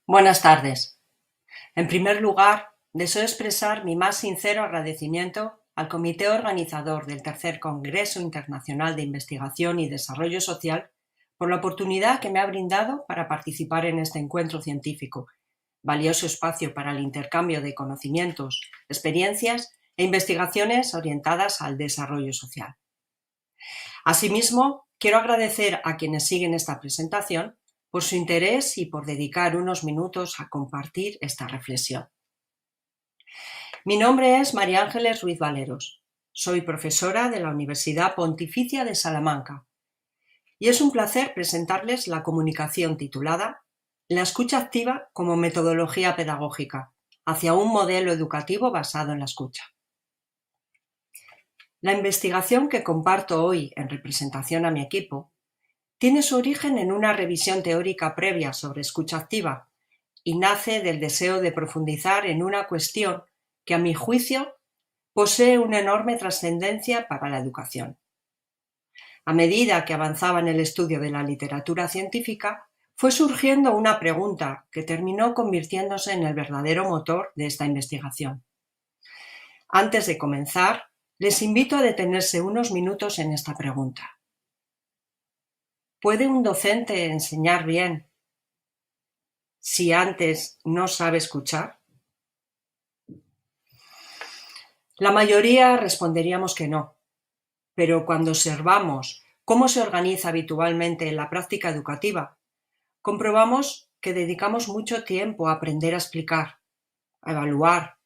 Buenas tardes. En primer lugar, deseo expresar mi más sincero agradecimiento al comité organizador del Tercer Congreso Internacional de Investigación y Desarrollo Social por la oportunidad que me ha brindado para participar en este encuentro científico, valioso espacio para el intercambio de conocimientos, experiencias e investigaciones orientadas al desarrollo social. Asimismo, quiero agradecer a quienes siguen esta presentación por su interés y por dedicar unos minutos a compartir esta reflexión. Mi nombre es María Ángeles Ruiz Valeros. Soy profesora de la Universidad Pontificia de Salamanca y es un placer presentarles la comunicación titulada La escucha activa como metodología pedagógica hacia un modelo educativo basado en la escucha. La investigación que comparto hoy en representación a mi equipo tiene su origen en una revisión teórica previa sobre escucha activa y nace del deseo de profundizar en una cuestión que, a mi juicio, posee una enorme trascendencia para la educación. A medida que avanzaba en el estudio de la literatura científica, fue surgiendo una pregunta que terminó convirtiéndose en el verdadero motor de esta investigación. Antes de comenzar, les invito a detenerse unos minutos en esta pregunta. ¿Puede un docente enseñar bien si antes no sabe escuchar? La mayoría responderíamos que no, pero cuando observamos cómo se organiza habitualmente la práctica educativa, comprobamos que dedicamos mucho tiempo a aprender a explicar, a evaluar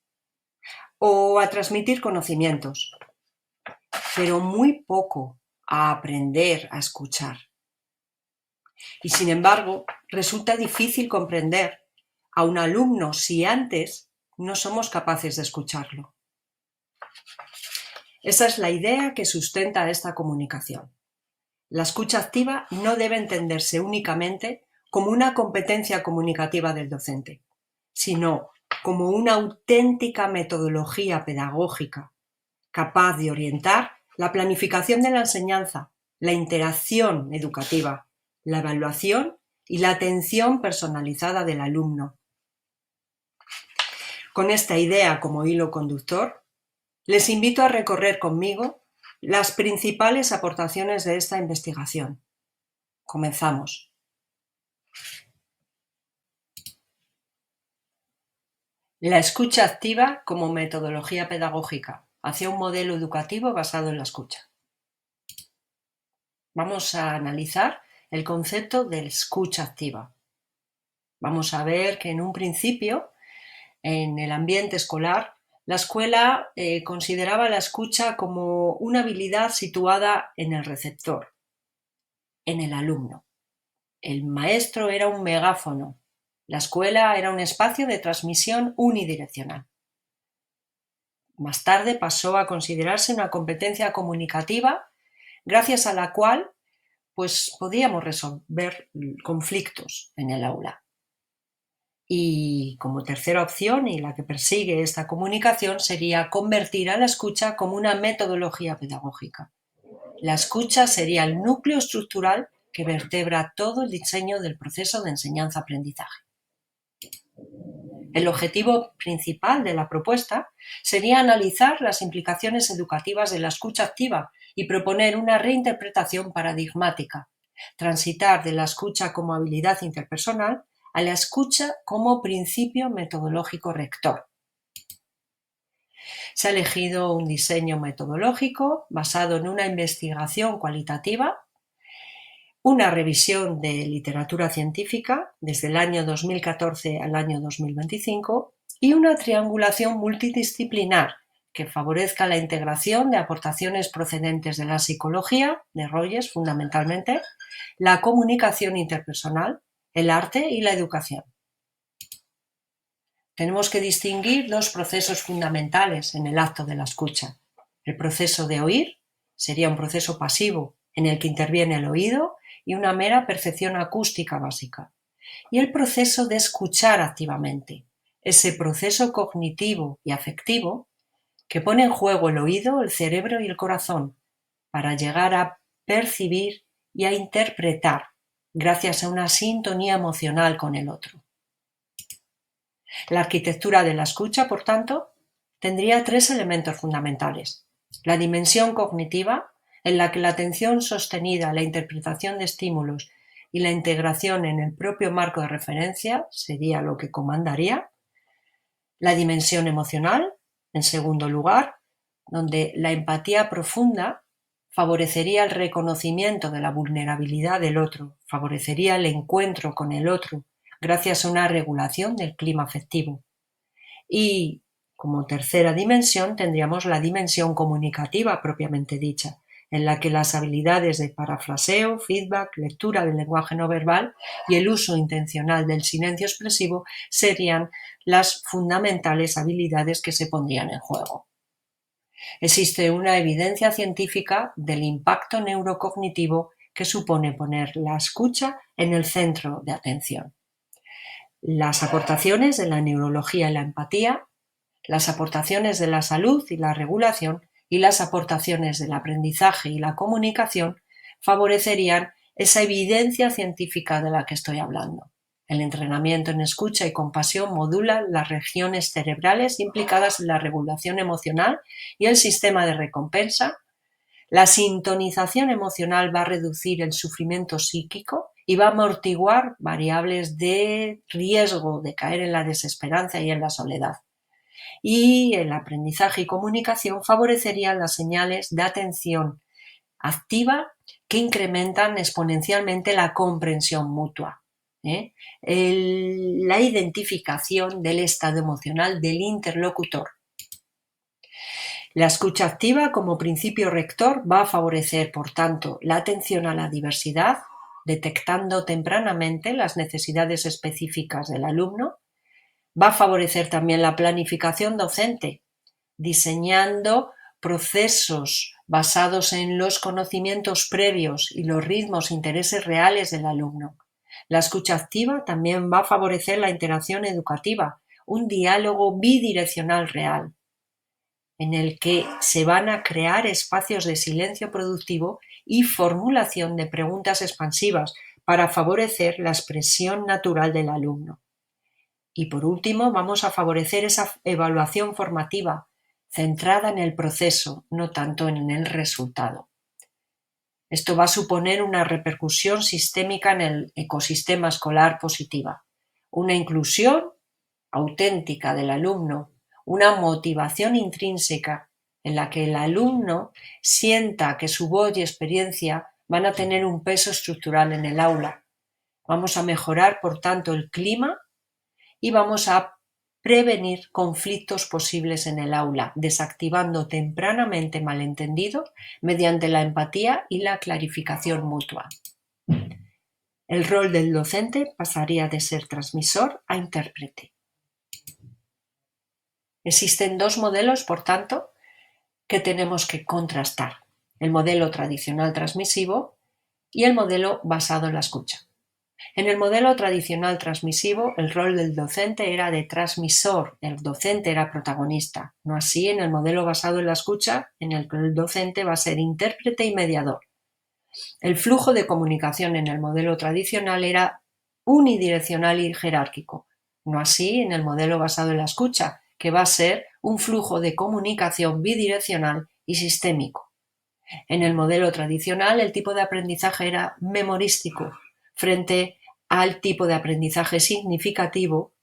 o a transmitir conocimientos, pero muy poco a aprender a escuchar. Y sin embargo, resulta difícil comprender a un alumno si antes no somos capaces de escucharlo. Esa es la idea que sustenta esta comunicación. La escucha activa no debe entenderse únicamente como una competencia comunicativa del docente, sino como una auténtica metodología pedagógica capaz de orientar la planificación de la enseñanza, la interacción educativa, la evaluación y la atención personalizada del alumno. Con esta idea como hilo conductor, les invito a recorrer conmigo las principales aportaciones de esta investigación. Comenzamos. La escucha activa como metodología pedagógica hacia un modelo educativo basado en la escucha. Vamos a analizar el concepto de escucha activa. Vamos a ver que en un principio, en el ambiente escolar, la escuela consideraba la escucha como una habilidad situada en el receptor, en el alumno. El maestro era un megáfono, la escuela era un espacio de transmisión unidireccional. Más tarde pasó a considerarse una competencia comunicativa gracias a la cual podíamos resolver conflictos en el aula. Y como tercera opción, y la que persigue esta comunicación, sería convertir a la escucha como una metodología pedagógica. La escucha sería el núcleo estructural que vertebra todo el diseño del proceso de enseñanza-aprendizaje. El objetivo principal de la propuesta sería analizar las implicaciones educativas de la escucha activa y proponer una reinterpretación paradigmática, transitar de la escucha como habilidad interpersonal a la escucha como principio metodológico rector. Se ha elegido un diseño metodológico basado en una investigación cualitativa, una revisión de literatura científica desde el año 2014 al año 2025 y una triangulación multidisciplinar que favorezca la integración de aportaciones procedentes de la psicología, de Rogers fundamentalmente, la comunicación interpersonal, el arte y la educación. Tenemos que distinguir dos procesos fundamentales en el acto de la escucha. El proceso de oír sería un proceso pasivo en el que interviene el oído y una mera percepción acústica básica. Y el proceso de escuchar activamente, ese proceso cognitivo y afectivo que pone en juego el oído, el cerebro y el corazón para llegar a percibir y a interpretar gracias a una sintonía emocional con el otro. La arquitectura de la escucha, por tanto, tendría tres elementos fundamentales. La dimensión cognitiva, en la que la atención sostenida, la interpretación de estímulos y la integración en el propio marco de referencia sería lo que comandaría. La dimensión emocional, en segundo lugar, donde la empatía profunda favorecería el reconocimiento de la vulnerabilidad del otro, favorecería el encuentro con el otro, gracias a una regulación del clima afectivo. Y como tercera dimensión tendríamos la dimensión comunicativa propiamente dicha, en la que las habilidades de parafraseo, feedback, lectura del lenguaje no verbal y el uso intencional del silencio expresivo serían las fundamentales habilidades que se pondrían en juego. Existe una evidencia científica del impacto neurocognitivo que supone poner la escucha en el centro de atención. Las aportaciones de la neurología y la empatía, las aportaciones de la salud y la regulación y las aportaciones del aprendizaje y la comunicación favorecerían esa evidencia científica de la que estoy hablando. El entrenamiento en escucha y compasión modula las regiones cerebrales implicadas en la regulación emocional y el sistema de recompensa. La sintonización emocional va a reducir el sufrimiento psíquico y va a amortiguar variables de riesgo de caer en la desesperanza y en la soledad. Y el aprendizaje y comunicación favorecerían las señales de atención activa que incrementan exponencialmente la comprensión mutua, la identificación del estado emocional del interlocutor. La escucha activa como principio rector va a favorecer, por tanto, la atención a la diversidad, detectando tempranamente las necesidades específicas del alumno. Va a favorecer también la planificación docente, diseñando procesos basados en los conocimientos previos y los ritmos e intereses reales del alumno. La escucha activa también va a favorecer la interacción educativa, un diálogo bidireccional real, en el que se van a crear espacios de silencio productivo y formulación de preguntas expansivas para favorecer la expresión natural del alumno. Y por último, vamos a favorecer esa evaluación formativa, centrada en el proceso, no tanto en el resultado. Esto va a suponer una repercusión sistémica en el ecosistema escolar positiva, una inclusión auténtica del alumno, una motivación intrínseca en la que el alumno sienta que su voz y experiencia van a tener un peso estructural en el aula. Vamos a mejorar, por tanto, el clima y vamos a prevenir conflictos posibles en el aula, desactivando tempranamente malentendidos mediante la empatía y la clarificación mutua. El rol del docente pasaría de ser transmisor a intérprete. Existen dos modelos, por tanto, que tenemos que contrastar: el modelo tradicional transmisivo y el modelo basado en la escucha. En el modelo tradicional transmisivo, el rol del docente era de transmisor, el docente era protagonista. No así en el modelo basado en la escucha, en el que el docente va a ser intérprete y mediador. El flujo de comunicación en el modelo tradicional era unidireccional y jerárquico. No así en el modelo basado en la escucha, que va a ser un flujo de comunicación bidireccional y sistémico. En el modelo tradicional, el tipo de aprendizaje era memorístico, frente al tipo de aprendizaje significativo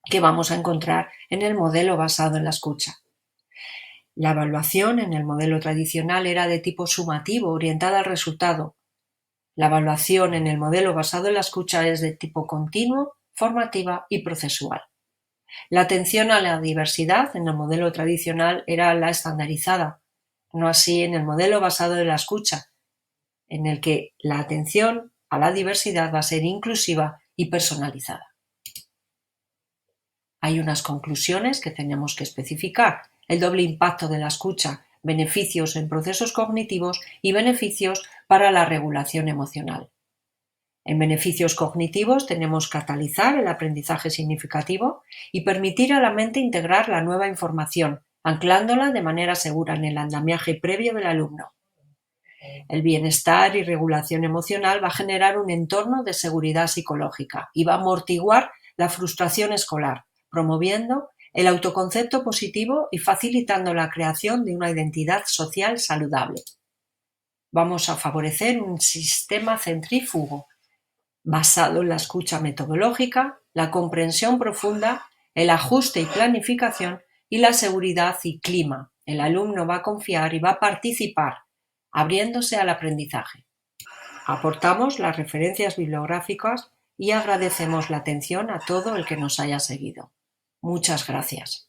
que vamos a encontrar en el modelo basado en la escucha. La evaluación en el modelo tradicional era de tipo sumativo, orientada al resultado. La evaluación en el modelo basado en la escucha es de tipo continuo, formativa y procesual. La atención a la diversidad en el modelo tradicional era la estandarizada, no así en el modelo basado en la escucha, en el que la atención a la diversidad va a ser inclusiva y personalizada. Hay unas conclusiones que tenemos que especificar: el doble impacto de la escucha, beneficios en procesos cognitivos y beneficios para la regulación emocional. En beneficios cognitivos tenemos catalizar el aprendizaje significativo y permitir a la mente integrar la nueva información, anclándola de manera segura en el andamiaje previo del alumno. El bienestar y regulación emocional va a generar un entorno de seguridad psicológica y va a amortiguar la frustración escolar, promoviendo el autoconcepto positivo y facilitando la creación de una identidad social saludable. Vamos a favorecer un sistema centrífugo basado en la escucha metodológica, la comprensión profunda, el ajuste y planificación y la seguridad y clima. El alumno va a confiar y va a participar, abriéndose al aprendizaje. Aportamos las referencias bibliográficas y agradecemos la atención a todo el que nos haya seguido. Muchas gracias.